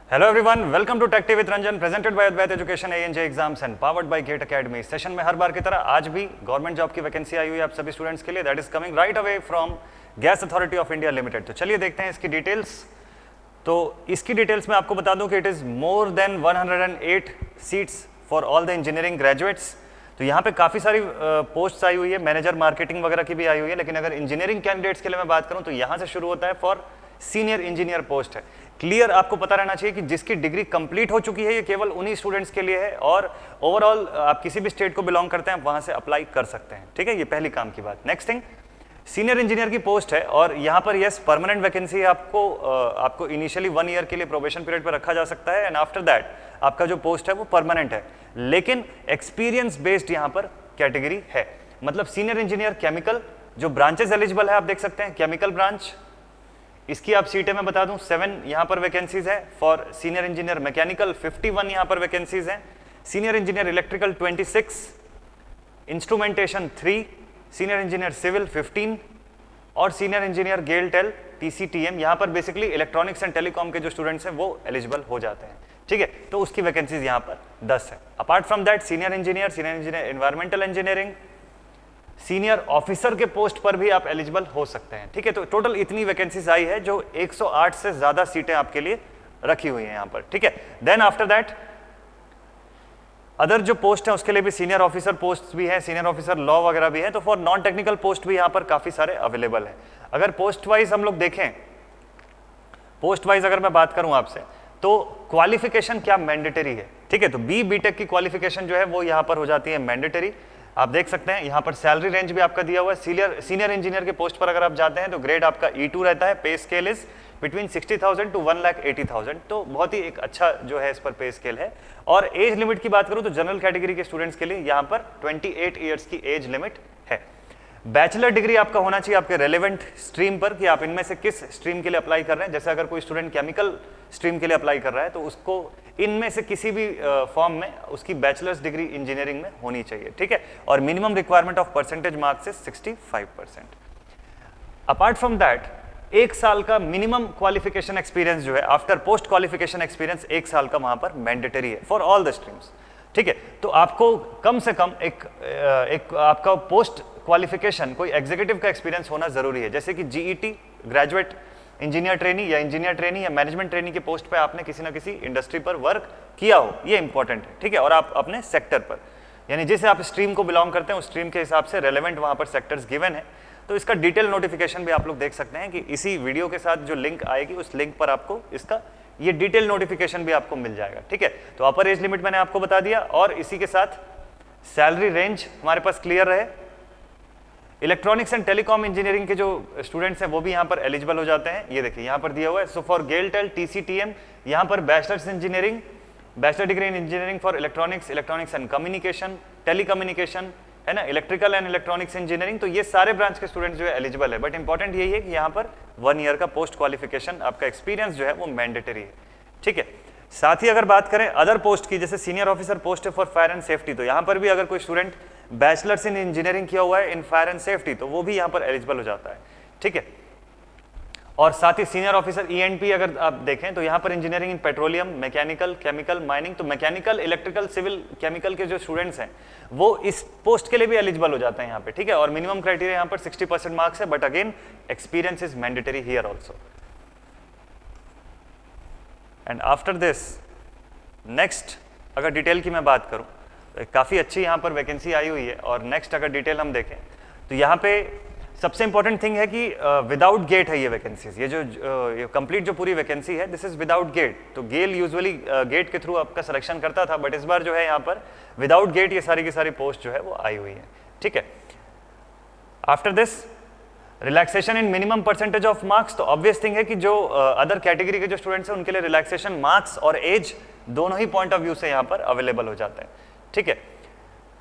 Hello everyone, welcome to tech with Ranjan, presented by Advait education ANJ exams and powered by GATE academy. Session में हर बार की तरह आज भी गवर्नमेंट जॉब की वैकेंसी आई हुई है आप सभी स्टूडेंट्स के लिए, that is coming right away from Gas Authority of India Limited. तो चलिए देखते हैं इसकी डिटेल्स। तो इसकी डिटेल्स में आपको बता दूं कि it is more than 108 seats for all the engineering graduates. तो यहाँ पे काफ़ी सारी पोस्ट्स आई हुई है, मैनेजर मार्केटिंग वगैरह की भी आई हुई है, लेकिन अगर इंजीनियरिंग कैंडिडेट्स के लिए मैं बात करूँ तो यहाँ से शुरू होता है फॉर सीनियर इंजीनियर पोस्ट है। क्लियर आपको पता रहना चाहिए कि जिसकी डिग्री कंप्लीट हो चुकी है ये केवल उन्हीं स्टूडेंट्स के लिए है, और ओवरऑल आप किसी भी स्टेट को बिलोंग करते हैं वहाँ से अप्लाई कर सकते हैं। ठीक है, ये पहली काम की बात। नेक्स्ट थिंग, सीनियर इंजीनियर की पोस्ट है और यहाँ पर यस परमानेंट वैकेंसी है। आपको इनिशियली 1 ईयर के लिए प्रोबेशन पीरियड पर रखा जा सकता है एंड आफ्टर दैट आपका जो पोस्ट है वो परमानेंट है, लेकिन एक्सपीरियंस बेस्ड यहाँ पर कैटेगरी है। मतलब सीनियर इंजीनियर केमिकल जो ब्रांचेस एलिजिबल है आप देख सकते हैं, केमिकल ब्रांच, इसकी आप सीटें मैं बता दूं 7 यहाँ पर वैकेंसीज है। फॉर सीनियर इंजीनियर मैकेनिकल 51 यहाँ पर वैकेंसीज हैं, senior engineer electrical 26, instrumentation 3, senior engineer civil 15 और senior engineer GAIL Tel TCTM, यहाँ पर बेसिकली इलेक्ट्रॉनिक्स एंड टेलीकॉम के जो स्टूडेंट्स हैं वो एलिजिबल हो जाते हैं। ठीक है, तो उसकी वैकेंसीज यहाँ पर 10 है। Apart from that senior engineer environmental engineering, senior officer के पोस्ट पर भी आप एलिजिबल हो सकते हैं। ठीक है, तो टोटल इतनी वैकेंसीज आई है जो 108 से ज्यादा सीटें आपके लिए रखी हुई हैं यहाँ पर। ठीक है, देन आफ्टर दैट अदर जो पोस्ट है उसके लिए भी सीनियर ऑफिसर पोस्ट भी है, सीनियर ऑफिसर लॉ वगैरह भी है। तो फॉर नॉन टेक्निकल पोस्ट भी यहाँ पर काफी सारे अवेलेबल है। अगर पोस्ट वाइज हम लोग देखें, पोस्ट वाइज अगर मैं बात करूं आपसे तो क्वालिफिकेशन क्या मैंडेटरी है। ठीक है, तो बीटेक की क्वालिफिकेशन जो है वो यहाँ पर हो जाती है मैंडेटरी। आप देख सकते हैं यहाँ पर सैलरी रेंज भी आपका दिया हुआ है। सीनियर इंजीनियर के पोस्ट पर अगर आप जाते हैं तो ग्रेड आपका E2 रहता है, पे स्केल इज बिटवीन 60,000 टू 1,80,000। तो बहुत ही एक अच्छा जो है इस पर पे स्केल है। और एज लिमिट की बात करूं तो जनरल कैटेगरी के स्टूडेंट्स के लिए यहाँ पर 28 ईयर्स की एज लिमिट है। बैचलर डिग्री आपका होना चाहिए आपके रेलेवेंट स्ट्रीम पर कि आप इनमें से किस स्ट्रीम के लिए अप्लाई कर रहे हैं। जैसे अगर कोई स्टूडेंट केमिकल स्ट्रीम के लिए अप्लाई कर रहा है तो उसको इनमें से किसी भी फॉर्म में उसकी बैचलर्स डिग्री इंजीनियरिंग में होनी चाहिए। ठीक है, और minimum requirement of percentage marks is 65%। Apart from that 1 साल का मिनिमम क्वालिफिकेशन एक्सपीरियंस जो है आफ्टर पोस्ट क्वालिफिकेशन एक्सपीरियंस 1 साल का वहां पर मैंडेटरी है फॉर ऑल द स्ट्रीम्स। ठीक है, तो आपको कम से कम एक आपका पोस्ट क्वालिफिकेशन कोई एग्जीक्यूटिव का एक्सपीरियंस होना जरूरी है। जैसे कि GET ग्रेजुएट इंजीनियर ट्रेनी या इंजीनियर ट्रेनी या मैनेजमेंट ट्रेनी के पोस्ट पे आपने किसी ना किसी इंडस्ट्री पर वर्क किया हो, ये इंपॉर्टेंट है। ठीक है, और आप अपने सेक्टर पर यानी जैसे आप स्ट्रीम को बिलोंग करते हैं उस स्ट्रीम के हिसाब से रेलेवेंट वहां पर सेक्टर्स गिवन है। तो इसका डिटेल नोटिफिकेशन भी आप लोग देख सकते हैं कि इसी वीडियो के साथ जो लिंक आएगी उस लिंक पर आपको इसका ये डिटेल नोटिफिकेशन भी आपको मिल जाएगा। ठीक है, तो अपर एज लिमिट मैंने आपको बता दिया और इसी के साथ सैलरी रेंज हमारे पास क्लियर रहे। इलेक्ट्रॉनिक्स एंड टेलीकॉम इंजीनियरिंग के जो स्टूडेंट्स हैं वो भी यहाँ पर एलिजिबल हो जाते हैं। ये देखिए यहाँ पर दिया हुआ है, so for GAIL Tel TCTM यहाँ पर bachelors engineering, bachelor degree in engineering for electronics and communication, telecommunication है ना, इलेक्ट्रिकल एंड इलेक्ट्रॉनिक्स इंजीनियरिंग, तो ये सारे ब्रांच के स्टूडेंट्स जो है एलिजिबल है। बट इंपॉर्टेंट यही है कि यहाँ पर 1 ईयर का पोस्ट क्वालिफिकेशन आपका एक्सपीरियंस जो है वो मैंडेटरी है। ठीक है, साथ ही अगर बात करें अदर पोस्ट की, जैसे सीनियर ऑफिसर पोस्ट है फॉर फायर एंड सेफ्टी, तो यहाँ पर भी अगर कोई स्टूडेंट बैचलर्स इन इंजीनियरिंग किया हुआ है इन फायर एंड सेफ्टी तो वो भी यहाँ पर एलिजिबल हो जाता है। ठीक है, और साथ ही सीनियर ऑफिसर ENP अगर आप देखें तो यहाँ पर engineering in petroleum, mechanical, chemical, mining, तो मैकेनिकल, इलेक्ट्रिकल, सिविल, केमिकल के जो स्टूडेंट्स हैं वो इस पोस्ट के लिए भी एलिजिबल हो जाते हैं यहाँ पे। ठीक है, और मिनिमम क्राइटेरिया यहाँ पर 60% मार्क्स है, but again experience is mandatory here also. And after this next अगर डिटेल की मैं बात करूँ तो काफ़ी अच्छी यहाँ पर वैकेंसी आई हुई है। और नेक्स्ट अगर डिटेल हम देखें तो यहाँ पे सबसे इंपॉर्टेंट थिंग है कि विदाउट गेट है ये वैकेंसीज। ये जो कंप्लीट जो पूरी वैकेंसी है दिस इज विदाउट गेट। तो गेल यूजुअली गेट के थ्रू आपका सिलेक्शन करता था, बट इस बार जो है यहाँ पर विदाउट गेट ये सारी की सारी पोस्ट जो है वो आई हुई है। ठीक है, after this relaxation in minimum percentage of marks, तो ऑब्वियस थिंग है कि जो अदर कैटेगरी के जो स्टूडेंट्स हैं उनके लिए रिलैक्सेशन मार्क्स और एज दोनों ही पॉइंट ऑफ व्यू से यहाँ पर अवेलेबल हो जाता है। ठीक है,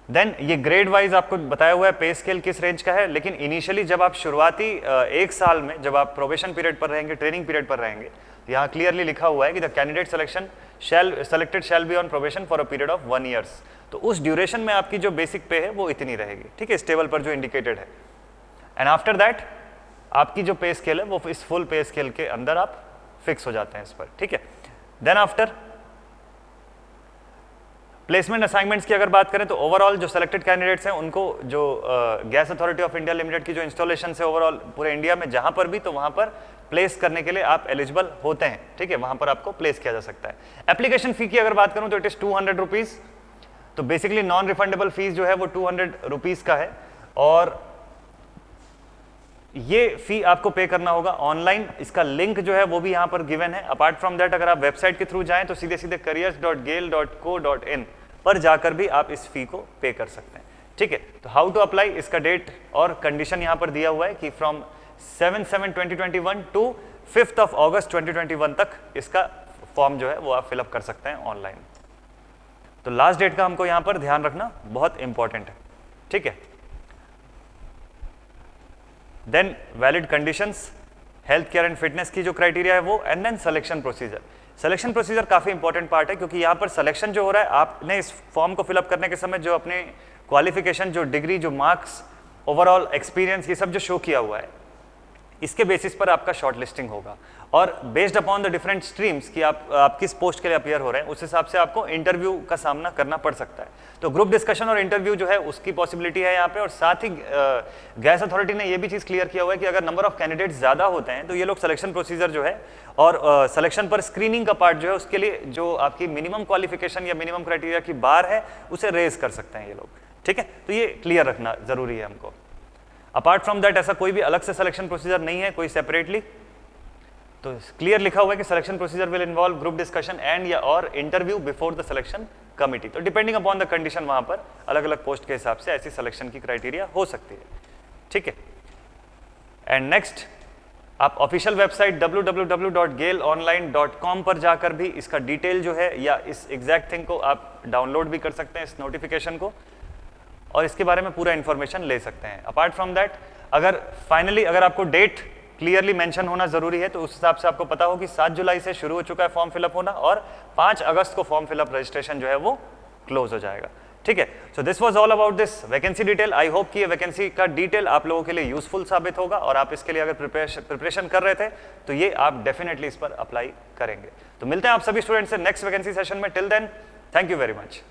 देन ये ग्रेड वाइज आपको बताया हुआ है पे स्केल किस रेंज का है, लेकिन इनिशियली जब आप शुरुआती 1 साल में जब आप प्रोबेशन पीरियड पर रहेंगे, ट्रेनिंग पीरियड पर रहेंगे, तो यहाँ क्लियरली लिखा हुआ है कि the candidate selected shall be on probation for a period of 1 years. तो उस ड्यूरेशन में आपकी जो बेसिक पे है वो इतनी रहेगी। ठीक है, इस टेबल पर जो इंडिकेटेड है। एंड आफ्टर दैट आपकी जो पे स्केल है वो इस फुल पे स्केल के अंदर आप फिक्स हो जाते हैं इस पर। ठीक है, देन आफ्टर प्लेसमेंट असाइनमेंट्स की अगर बात करें तो ओवरऑल जो सेलेक्टेड कैंडिडेट्स हैं उनको जो gas Authority of India limited की जो इंस्टॉलेशन है ओवरऑल पूरे इंडिया में जहां पर भी, तो वहां पर प्लेस करने के लिए आप एलिजिबल होते हैं, ठीक है, वहां पर आपको प्लेस किया जा सकता है। एप्लीकेशन फी की अगर बात करूं तो इट इज 200 रुपीज, तो बेसिकली नॉन रिफंडेबल फीस जो है वो 200 रुपीज का है, और ये फी आपको पे करना होगा ऑनलाइन। इसका लिंक जो है वो भी यहां पर गिवन है। अपार्ट फ्रॉम दैट अगर आप वेबसाइट के थ्रू जाएं तो सीधे सीधे careers.gale.co.in पर जाकर भी आप इस फी को पे कर सकते हैं, ठीक है। तो हाउ टू अप्लाई, इसका डेट और कंडीशन यहां पर दिया हुआ है कि from 7/7/2021 to 5th of August 2021 तक इसका फॉर्म जो है वो आप फिलअप कर सकते हैं ऑनलाइन। तो लास्ट डेट का हमको यहां पर ध्यान रखना बहुत इंपॉर्टेंट है, ठीक है। Then valid conditions, health care and fitness की जो क्राइटेरिया है वो, and then selection procedure. Selection procedure काफी इंपॉर्टेंट पार्ट है, क्योंकि यहाँ पर सिलेक्शन जो हो रहा है, आपने इस फॉर्म को फिलअप करने के समय जो अपने क्वालिफिकेशन, जो डिग्री, जो मार्क्स, ओवरऑल एक्सपीरियंस, ये सब जो शो किया हुआ है, इसके बेसिस पर आपका शॉर्ट लिस्टिंग होगा, और based upon the different streams कि आप किस पोस्ट के लिए अपियर हो रहे हैं, उस हिसाब से आपको इंटरव्यू का सामना करना पड़ सकता है। तो ग्रुप डिस्कशन और इंटरव्यू जो है उसकी पॉसिबिलिटी है यहाँ पे, और साथ ही गैस अथॉरिटी ने ये भी चीज़ क्लियर किया हुआ है कि अगर नंबर ऑफ कैंडिडेट्स ज़्यादा होते हैं तो ये लोग सिलेक्शन प्रोसीजर जो है और सिलेक्शन पर स्क्रीनिंग का पार्ट जो है उसके लिए जो आपकी मिनिमम क्वालिफिकेशन या मिनिमम क्राइटेरिया की बार है उसे रेज कर सकते हैं ये लोग, ठीक है। तो ये क्लियर रखना जरूरी है हमको। अपार्ट फ्रॉम दैट ऐसा कोई भी अलग से सिलेक्शन प्रोसीजर नहीं है, कोई सेपरेटली। तो क्लियर लिखा हुआ है कि selection procedure will involve group discussion and या और interview before the selection committee. तो डिपेंडिंग अपॉन द कंडीशन वहां पर अलग अलग पोस्ट के हिसाब से ऐसी सिलेक्शन की क्राइटेरिया हो सकती है, ठीक है। एंड नेक्स्ट, आप ऑफिशियल वेबसाइट www.galeonline.com पर जाकर भी इसका डिटेल जो है या इस एग्जैक्ट थिंग को आप डाउनलोड भी कर सकते हैं, इस नोटिफिकेशन को, और इसके बारे में पूरा इंफॉर्मेशन ले सकते हैं। अपार्ट फ्रॉम दैट, अगर फाइनली अगर आपको डेट क्लियरली मेंशन होना जरूरी है तो उस हिसाब से आपको पता हो कि 7 जुलाई से शुरू हो चुका है फॉर्म फिलअप होना, और 5 अगस्त को फॉर्म फिलअप रजिस्ट्रेशन जो है वो क्लोज हो जाएगा, ठीक है। So this was all about this vacancy detail. I hope कि ये वैकेंसी का डिटेल आप लोगों के लिए यूजफुल साबित होगा, और आप इसके लिए अगर प्रिपरेशन कर रहे थे तो ये आप डेफिनेटली इस पर अप्लाई करेंगे। तो मिलते हैं आप सभी स्टूडेंट्स से नेक्स्ट वैकेंसी सेशन में। Till then, thank you very much.